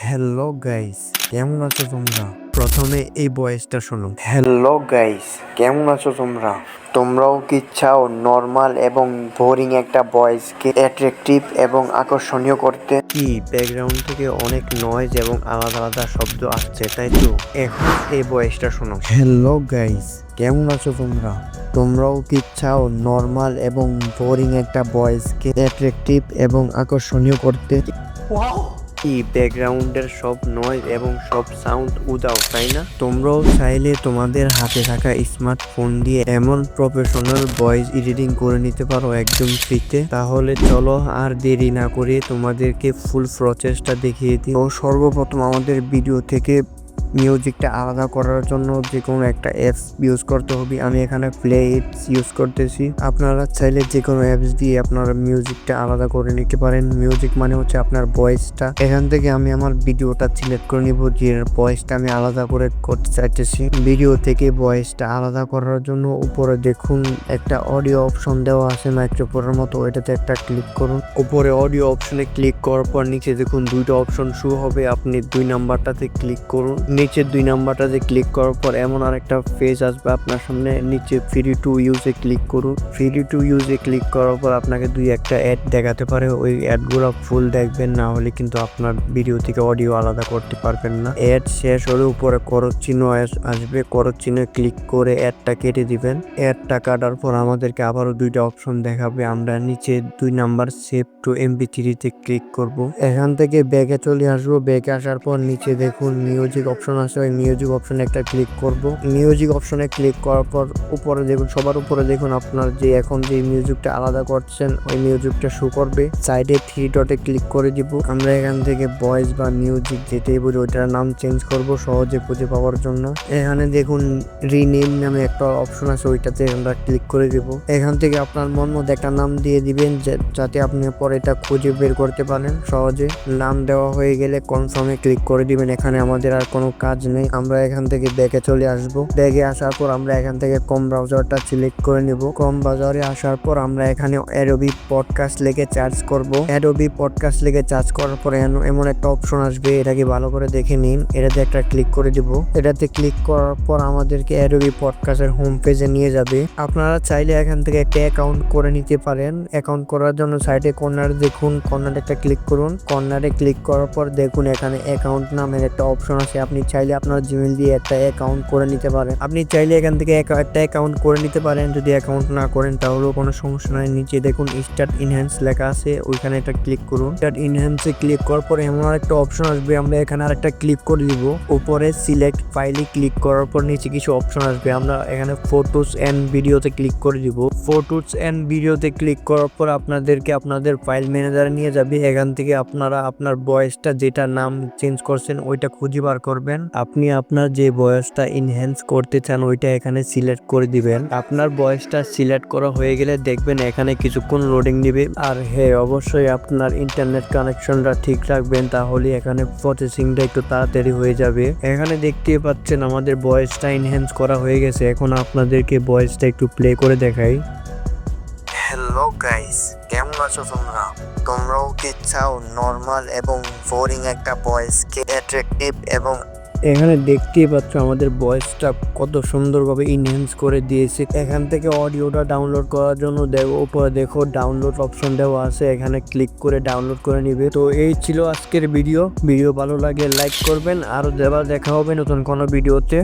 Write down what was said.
Hello guys, কেমন আছো তোমরা? প্রথমে এই ভয়েসটা শোনো। হ্যালো গাইস, কেমন আছো তোমরা? তোমরাও কি চাও নর্মাল এবং বোরিং একটা ভয়েসকে অ্যাট্রাকটিভ এবং আকর্ষণীয় করতে? কি ব্যাকগ্রাউন্ড থেকে অনেক নয়েজ এবং আলাদা আলাদা শব্দ আসছে, তাই তো? এখন এই ভয়েসটা শোনো। হ্যালো গাইস, কেমন আছো তোমরা? তোমরাও কি চাও নর্মাল এবং বোরিং একটা ভয়েসকে অ্যাট্রাকটিভ এবং আকর্ষণীয় করতে? কি ব্যাকগ্রাউন্ডের সব নয়েজ এবং সব সাউন্ড উদাও, তাই না? তোমরাও চাইলে তোমাদের হাতে থাকা স্মার্টফোন দিয়ে এমন প্রফেশনাল ভয়েস এডিটিং করে নিতে পারো একদম ফ্রিতে। তাহলে চলো আর দেরি না করে তোমাদেরকে ফুল প্রসেসটা দেখিয়ে দিই। তো সর্বপ্রথম আমাদের ভিডিও থেকে মিউজিকটা আলাদা করার জন্য যে কোনো একটা অ্যাপস ইউজ করতে হবে। আমি এখানে প্লে ইটস ইউজ করতেছি। আপনারা চাইলে যে কোনো অ্যাপস দিয়ে আপনারা মিউজিকটা আলাদা করে নিতে পারেন। মিউজিক মানে হচ্ছে আপনার ভয়েসটা। এখান থেকে আমি আমার ভিডিওটা সিলেক্ট করে নিব, যে ভয়েসটা আমি আলাদা করে করতে চাইতেছি। ভিডিও থেকে ভয়েসটা আলাদা করার জন্য উপরে দেখুন একটা অডিও অপশন দেওয়া আছে মাইক্রোফোনের মতো, এটাতে একটা ক্লিক করুন। উপরে অডিও অপশনে ক্লিক করার পর নিচে দেখুন দুইটা অপশন শো হবে, আপনি 2 নাম্বারটাতে ক্লিক করুন। নিচে 2 নাম্বারটাতে ক্লিক করার পর এমন আরেকটা পেজ আসবে আপনার সামনে, নিচে ফ্রি টু ইউজে ক্লিক করুন। ফ্রি টু ইউজে ক্লিক করার পর আপনাকে একটা অ্যাড দেখাতে পারে, ওই অ্যাডগুলো ফুল দেখবেন, না হলে কিন্তু আপনার ভিডিও থেকে অডিও আলাদা করতে পারবেন না। অ্যাড শেষ হলে উপরে করত চিহ্ন আসবে, করত চিহ্নে ক্লিক করে অ্যাডটা কেটে দিবেন। অ্যাডটা কাটার পর আমাদেরকে আবারও 2টা অপশন দেখাবে, আমরা নিচে 2 নাম্বার সেভ টু MP3 তে ক্লিক করব। এখান থেকে ব্যাকে চলে আসবো। ব্যাকে আসার পর নিচে দেখুন মিউজিক অপশন আছে, ওই মিউজিক অপশনে একটা ক্লিক করব। মিউজিক অপশনে ক্লিক করার পর উপরে দেখুন, সবার উপরে দেখুন আপনার যে এখন যে মিউজিকটা আলাদা করছেন ওই মিউজিকটা শো করবে। সাইডে 3 ডটে ক্লিক করে দিব। আমরা এখান থেকে ভয়েস বা মিউজিক যেটাই বলি ওইটার নাম চেঞ্জ করব সহজে খুঁজে পাওয়ার জন্য। এখানে দেখুন রিনেম নামে একটা অপশন আছে, ওইটাতে আমরা ক্লিক করে দিব। এখান থেকে আপনার মন মতো একটা নাম দিয়ে দিবেন, যাতে আপনি পরে এটা খুঁজে বের করতে পারেন সহজে। নাম দেওয়া হয়ে গেলে কনফার্মে ক্লিক করে দিবেন। এখানে আমাদের আর কোনো কাজ নেই। আমরা এখান থেকে ব্যাকে চলে আসব। ব্যাকে আসার পর আমরা এখান থেকে কম ব্রাউজারটা সিলেক্ট করে নিব। কম ব্রাউজারে আসার পর আমরা এখানে অ্যাডোবি পডকাস্ট লিখে সার্চ করব। অ্যাডোবি পডকাস্ট লিখে সার্চ করার পর এমন একটা অপশন আসবে, এটাকে ভালো করে দেখে নিন। এটাতে একটা ক্লিক করে দিব। এটাতে ক্লিক করার পর আমাদেরকে অ্যাডোবি পডকাস্টের হোম পেজে নিয়ে যাবে। আপনারা চাইলে এখান থেকে একটা অ্যাকাউন্ট করে নিতে পারেন। অ্যাকাউন্ট করার জন্য সাইডে কর্নারে দেখুন, কর্নারে একটা ক্লিক করুন। কর্নারে ক্লিক করার পর দেখুন এখানে অ্যাকাউন্ট নামের একটা অপশন আছে, আপনি চাইলে আপনার জিমেল দিয়ে একটা অ্যাকাউন্ট করে নিতে পারেন। আপনি চাইলে এখান থেকে একটা অ্যাকাউন্ট করে নিতে পারেন। যদি অ্যাকাউন্ট না করেন তাহলেও কোনো সমস্যা নাই। নিচে দেখুন স্টার্ট ইনহ্যান্স লেখা আছে, ওইখানে একটা ক্লিক করুন। স্টার্ট ইনহ্যান্সে ক্লিক করার পর এমন একটা অপশন আসবে, আমরা এখানে আরেকটা ক্লিক করে দিব। উপরে সিলেক্ট ফাইলে ক্লিক করার পর নিচে কিছু অপশন আসবে, আমরা এখানে ফটোস এন্ড ভিডিওতে ক্লিক করে দিব। ফটোস এন্ড ভিডিওতে ক্লিক করার পর আপনাদেরকে আপনাদের ফাইল ম্যানেজারে নিয়ে যাবে। এখান থেকে আপনারা আপনার ভয়েসটা যেটা নাম চেঞ্জ করছেন ওইটা খুঁজে বার করবেন। আপনি আপনার যে ভয়েসটা ইনহ্যান্স করতে চান ওইটা এখানে সিলেক্ট করে দিবেন। আপনার ভয়েসটা সিলেক্ট করা হয়ে গেলে দেখবেন এখানে কিছুক্ষণ লোডিং নেবে। আর হ্যাঁ, অবশ্যই আপনার ইন্টারনেট কানেকশনটা ঠিক রাখবেন, তাহলে এখানে প্রসেসিংটা একটু তাড়াতাড়ি হয়ে যাবে। এখানে দেখতেই পাচ্ছেন আমাদের ভয়েসটা ইনহ্যান্স করা হয়ে গেছে। এখন আপনাদেরকে ভয়েসটা একটু প্লে করে দেখাই। হ্যালো গাইস, কেমন আছো তোমরা? তোমরাও কি চাও নর্মাল এবং বোরিং একটা ভয়েসকে অ্যাট্রাকটিভ এবং এখানে দেখতেই পাচ্ছ আমাদের ভয়েসটা কত সুন্দরভাবে ইনহ্যান্স করে দিয়েছে। এখান থেকে অডিওটা ডাউনলোড করার জন্য উপরে দেখো ডাউনলোড অপশন দেওয়া আছে, এখানে ক্লিক করে ডাউনলোড করে নিবে। তো এই ছিল আজকের ভিডিও ভালো লাগে লাইক করবেন, আর দেখা হবে নতুন কোনো ভিডিওতে।